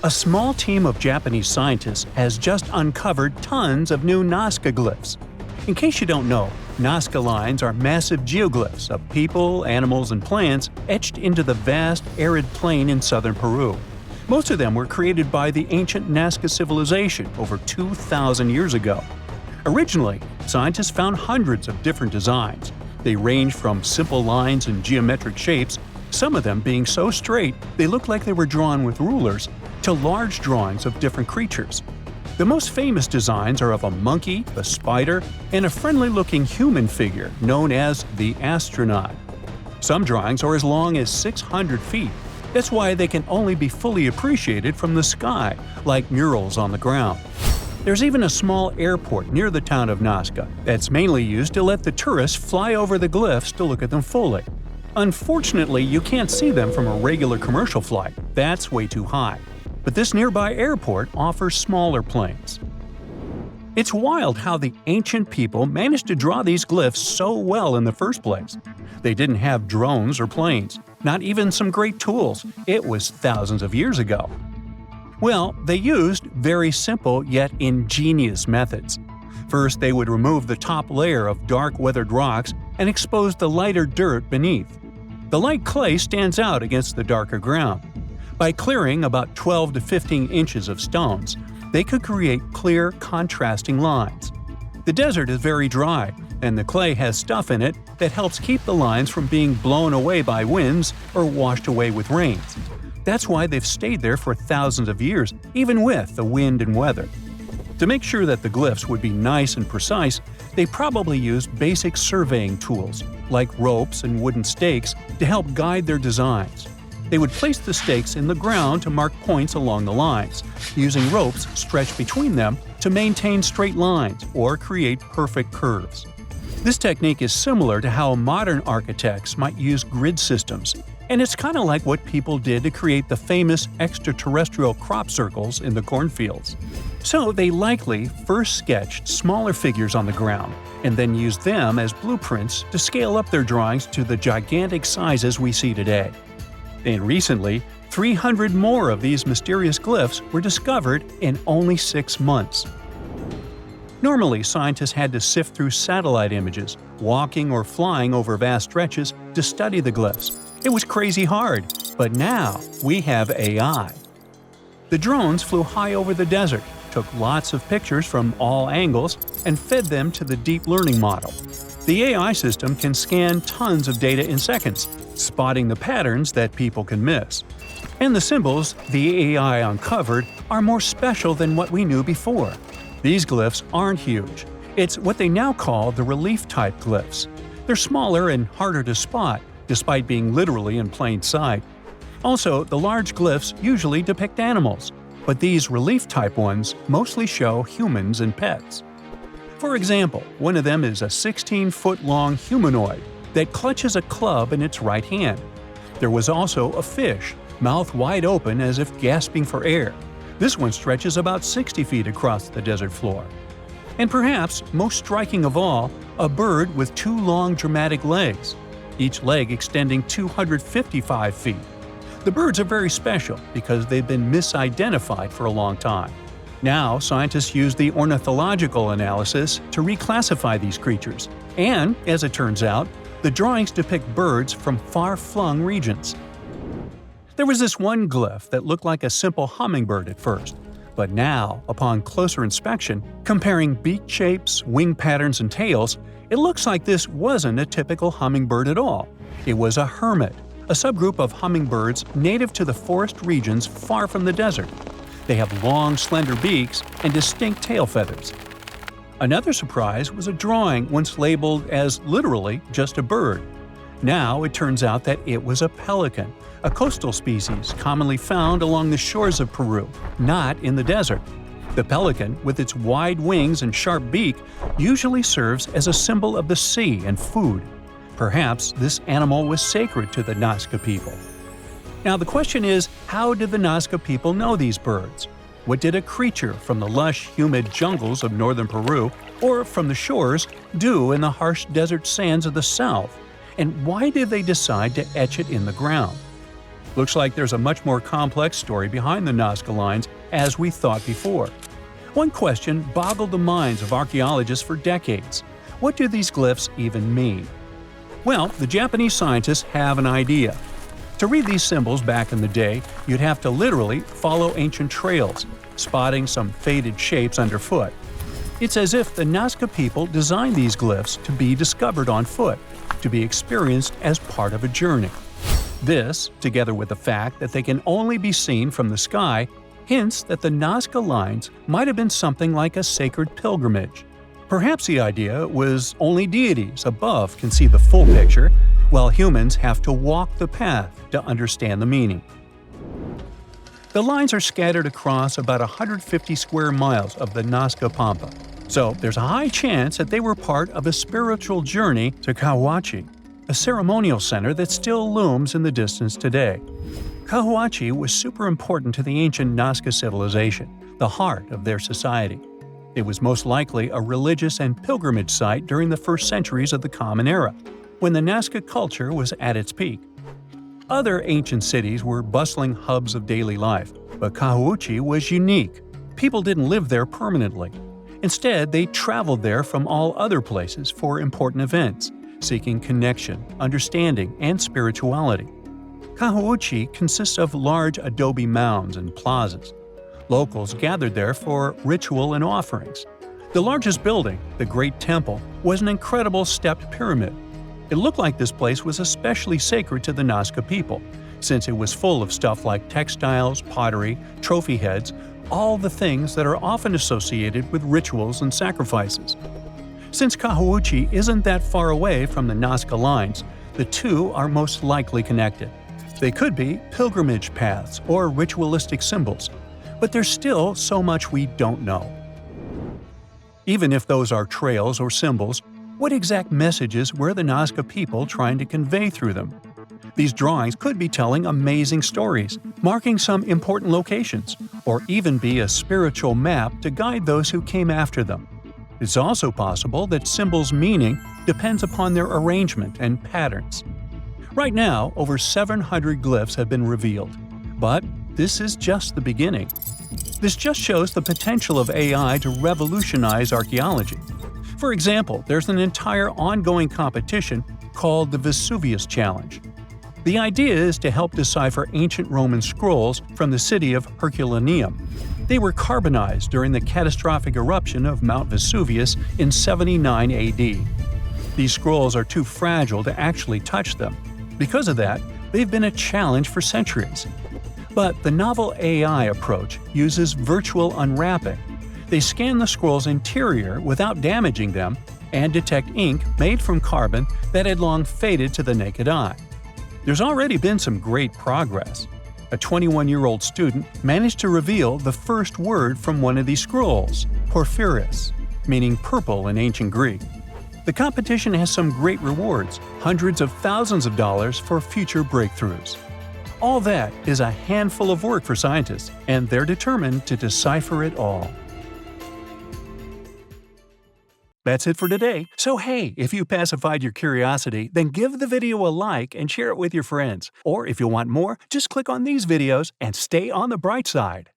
A small team of Japanese scientists has just uncovered tons of new Nazca glyphs. In case you don't know, Nazca Lines are massive geoglyphs of people, animals, and plants etched into the vast, arid plain in southern Peru. Most of them were created by the ancient Nazca civilization over 2,000 years ago. Originally, scientists found hundreds of different designs. They range from simple lines and geometric shapes, some of them being so straight they look like they were drawn with rulers, to large drawings of different creatures. The most famous designs are of a monkey, a spider, and a friendly-looking human figure known as the astronaut. Some drawings are as long as 600 feet. That's why they can only be fully appreciated from the sky, like murals on the ground. There's even a small airport near the town of Nazca that's mainly used to let the tourists fly over the glyphs to look at them fully. Unfortunately, you can't see them from a regular commercial flight. That's way too high. But this nearby airport offers smaller planes. It's wild how the ancient people managed to draw these glyphs so well in the first place. They didn't have drones or planes, not even some great tools. It was thousands of years ago. Well, they used very simple yet ingenious methods. First, they would remove the top layer of dark weathered rocks and expose the lighter dirt beneath. The light clay stands out against the darker ground. By clearing about 12 to 15 inches of stones, they could create clear, contrasting lines. The desert is very dry, and the clay has stuff in it that helps keep the lines from being blown away by winds or washed away with rains. That's why they've stayed there for thousands of years, even with the wind and weather. To make sure that the glyphs would be nice and precise, they probably used basic surveying tools, like ropes and wooden stakes, to help guide their designs. They would place the stakes in the ground to mark points along the lines, using ropes stretched between them to maintain straight lines or create perfect curves. This technique is similar to how modern architects might use grid systems, and it's kind of like what people did to create the famous extraterrestrial crop circles in the cornfields. So they likely first sketched smaller figures on the ground, and then used them as blueprints to scale up their drawings to the gigantic sizes we see today. And recently, 300 more of these mysterious glyphs were discovered in only 6 months. Normally, scientists had to sift through satellite images, walking or flying over vast stretches to study the glyphs. It was crazy hard, but now we have AI. The drones flew high over the desert, took lots of pictures from all angles, and fed them to the deep learning model. The AI system can scan tons of data in seconds, spotting the patterns that people can miss. And the symbols the AI uncovered are more special than what we knew before. These glyphs aren't huge. It's what they now call the relief-type glyphs. They're smaller and harder to spot, despite being literally in plain sight. Also, the large glyphs usually depict animals, but these relief-type ones mostly show humans and pets. For example, one of them is a 16-foot-long humanoid that clutches a club in its right hand. There was also a fish, mouth wide open as if gasping for air. This one stretches about 60 feet across the desert floor. And perhaps, most striking of all, a bird with 2 long dramatic legs, each leg extending 255 feet. The birds are very special because they've been misidentified for a long time. Now, scientists use the ornithological analysis to reclassify these creatures, and, as it turns out, the drawings depict birds from far-flung regions. There was this one glyph that looked like a simple hummingbird at first, but now, upon closer inspection, comparing beak shapes, wing patterns, and tails, it looks like this wasn't a typical hummingbird at all. It was a hermit, a subgroup of hummingbirds native to the forest regions far from the desert. They have long, slender beaks and distinct tail feathers. Another surprise was a drawing once labeled as literally just a bird. Now it turns out that it was a pelican, a coastal species commonly found along the shores of Peru, not in the desert. The pelican, with its wide wings and sharp beak, usually serves as a symbol of the sea and food. Perhaps this animal was sacred to the Nazca people. Now the question is, how did the Nazca people know these birds? What did a creature from the lush, humid jungles of northern Peru or from the shores do in the harsh desert sands of the south? And why did they decide to etch it in the ground? Looks like there's a much more complex story behind the Nazca Lines as we thought before. One question boggled the minds of archaeologists for decades. What do these glyphs even mean? Well, the Japanese scientists have an idea. To read these symbols back in the day, you'd have to literally follow ancient trails, spotting some faded shapes underfoot. It's as if the Nazca people designed these glyphs to be discovered on foot, to be experienced as part of a journey. This, together with the fact that they can only be seen from the sky, hints that the Nazca Lines might have been something like a sacred pilgrimage. Perhaps the idea was only deities above can see the full picture, while humans have to walk the path to understand the meaning. The lines are scattered across about 150 square miles of the Nazca Pampa, so there's a high chance that they were part of a spiritual journey to Cahuachi, a ceremonial center that still looms in the distance today. Cahuachi was super important to the ancient Nazca civilization, the heart of their society. It was most likely a religious and pilgrimage site during the first centuries of the Common Era, when the Nazca culture was at its peak. Other ancient cities were bustling hubs of daily life, but Cahuachi was unique. People didn't live there permanently. Instead, they traveled there from all other places for important events, seeking connection, understanding, and spirituality. Cahuachi consists of large adobe mounds and plazas. Locals gathered there for ritual and offerings. The largest building, the Great Temple, was an incredible stepped pyramid. It looked like this place was especially sacred to the Nazca people, since it was full of stuff like textiles, pottery, trophy heads, all the things that are often associated with rituals and sacrifices. Since Cahuachi isn't that far away from the Nazca Lines, the two are most likely connected. They could be pilgrimage paths or ritualistic symbols, but there's still so much we don't know. Even if those are trails or symbols, what exact messages were the Nazca people trying to convey through them? These drawings could be telling amazing stories, marking some important locations, or even be a spiritual map to guide those who came after them. It's also possible that symbols' meaning depends upon their arrangement and patterns. Right now, over 700 glyphs have been revealed, but this is just the beginning. This just shows the potential of AI to revolutionize archaeology. For example, there's an entire ongoing competition called the Vesuvius Challenge. The idea is to help decipher ancient Roman scrolls from the city of Herculaneum. They were carbonized during the catastrophic eruption of Mount Vesuvius in 79 AD. These scrolls are too fragile to actually touch them. Because of that, they've been a challenge for centuries. But the novel AI approach uses virtual unwrapping. They scan the scroll's interior without damaging them and detect ink made from carbon that had long faded to the naked eye. There's already been some great progress. A 21-year-old student managed to reveal the first word from one of these scrolls, porphyris, meaning purple in ancient Greek. The competition has some great rewards, hundreds of thousands of dollars for future breakthroughs. All that is a handful of work for scientists, and they're determined to decipher it all. That's it for today. So hey, if you pacified your curiosity, then give the video a like and share it with your friends. Or if you want more, just click on these videos and stay on the bright side.